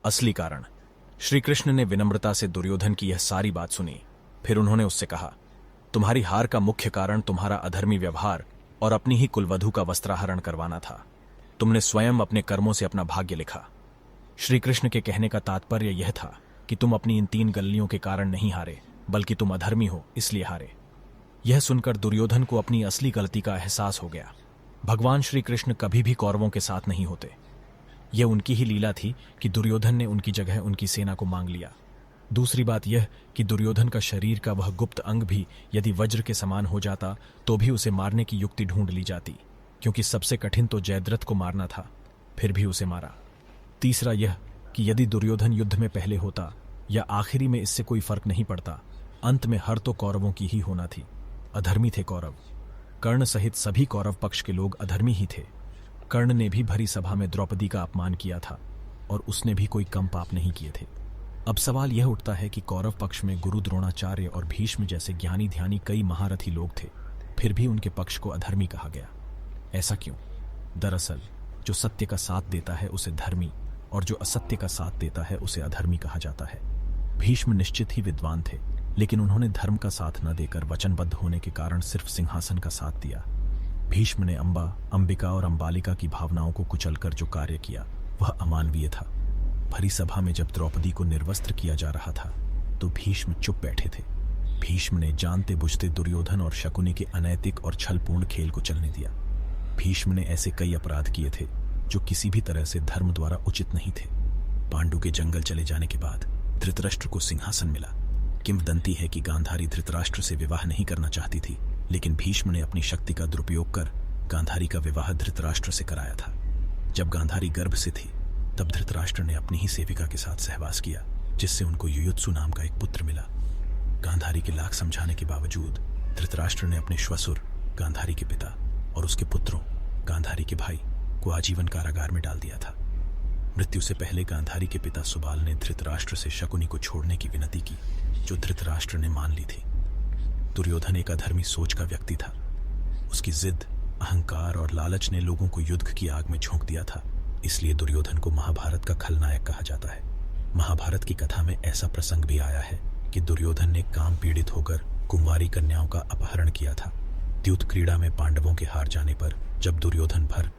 असली कारण। श्री कृष्ण ने विनम्रता से दुर्योधन की यह सारी बात सुनी। फिर उन्होंने उससे कहा, तुम्हारी हार का मुख्य कारण तुम्हारा अधर्मी व्यवहार और अपनी ही कुलवधू का वस्त्राहरण करवाना था। तुमने स्वयं अपने कर्मों से अपना भाग्य लिखा। श्री कृष्ण के कहने का तात्पर्य यह था कि तुम अपनी इन 3 गलतियों के कारण नहीं हारे, बल्कि तुम अधर्मी हो इसलिए हारे। यह सुनकर दुर्योधन को अपनी असली गलती का एहसास हो गया। भगवान श्री कृष्ण कभी भी कौरवों के साथ नहीं होते। यह उनकी ही लीला थी कि दुर्योधन ने उनकी जगह उनकी सेना को मांग लिया। दूसरी बात यह कि दुर्योधन का शरीर का वह गुप्त अंग भी यदि वज्र के समान हो जाता तो भी उसे मारने की युक्ति ढूंढ ली जाती, क्योंकि सबसे कठिन तो जयद्रथ को मारना था, फिर भी उसे मारा। तीसरा यह कि यदि दुर्योधन युद्ध में पहले होता या आखिरी में, इससे कोई फर्क नहीं पड़ता, अंत में हर तो कौरवों की ही होना थी। अधर्मी थे कौरव। कर्ण सहित सभी कौरव पक्ष के लोग अधर्मी ही थे। कर्ण ने भी भरी सभा में द्रौपदी का अपमान किया था और उसने भी कोई कम पाप नहीं किए थे। अब सवाल यह उठता है कि कौरव पक्ष में गुरु द्रोणाचार्य और भीष्म जैसे ज्ञानी ध्यानी कई महारथी लोग थे, फिर भी उनके पक्ष को अधर्मी कहा गया। ऐसा क्यों? दरअसल जो सत्य का साथ देता है उसे धर्मी और जो असत्य का साथ देता है उसे अधर्मी कहा जाता है। भीष्म निश्चित ही विद्वान थे, लेकिन उन्होंने धर्म का साथ न देकर वचनबद्ध होने के कारण सिर्फ सिंहासन का साथ दिया। भीष्म ने अंबा, अंबिका और अंबालिका की भावनाओं को कुचलकर जो कार्य किया वह अमानवीय था। भरी सभा में जब द्रौपदी को निर्वस्त्र किया जा रहा था तो भीष्म चुप बैठे थे। भीष्म ने जानते बुझते दुर्योधन और शकुनी के अनैतिक और छलपूर्ण खेल को चलने दिया। भीष्म ने ऐसे कई अपराध किए थे जो किसी भी तरह से धर्म द्वारा उचित नहीं थे। पांडु के जंगल चले जाने के बाद धृतराष्ट्र को सिंहासन मिला। किंवदंती है कि गांधारी धृतराष्ट्र से विवाह नहीं करना चाहती थी, लेकिन भीष्म ने अपनी शक्ति का दुरुपयोग कर गांधारी का विवाह धृतराष्ट्र से कराया था। जब गांधारी गर्भ से थी तब धृतराष्ट्र ने अपनी ही सेविका के साथ सहवास किया, जिससे उनको युयुत्सु नाम का एक पुत्र मिला। गांधारी के लाख समझाने के बावजूद धृतराष्ट्र ने अपने श्वशुर गांधारी के पिता और उसके पुत्रों गांधारी के भाई को आजीवन कारागार में डाल दिया था। मृत्यु से पहले गांधारी के पिता सुबाल ने धृतराष्ट्र से शकुनी को छोड़ने की विनती की, जो धृतराष्ट्र ने मान ली थी। दुर्योधन एक अधर्मी सोच का व्यक्ति था। उसकी जिद, अहंकार और लालच ने लोगों को युद्ध की आग में झोंक दिया था। इसलिए दुर्योधन को महाभारत का खलनायक कहा जाता है। महाभारत की कथा में ऐसा प्रसंग भी आया है कि दुर्योधन ने काम पीड़ित होकर कुंवारी कन्याओं का अपहरण किया था। द्यूत क्रीड़ा में पांडवों के हार जाने पर जब दुर्योधन भर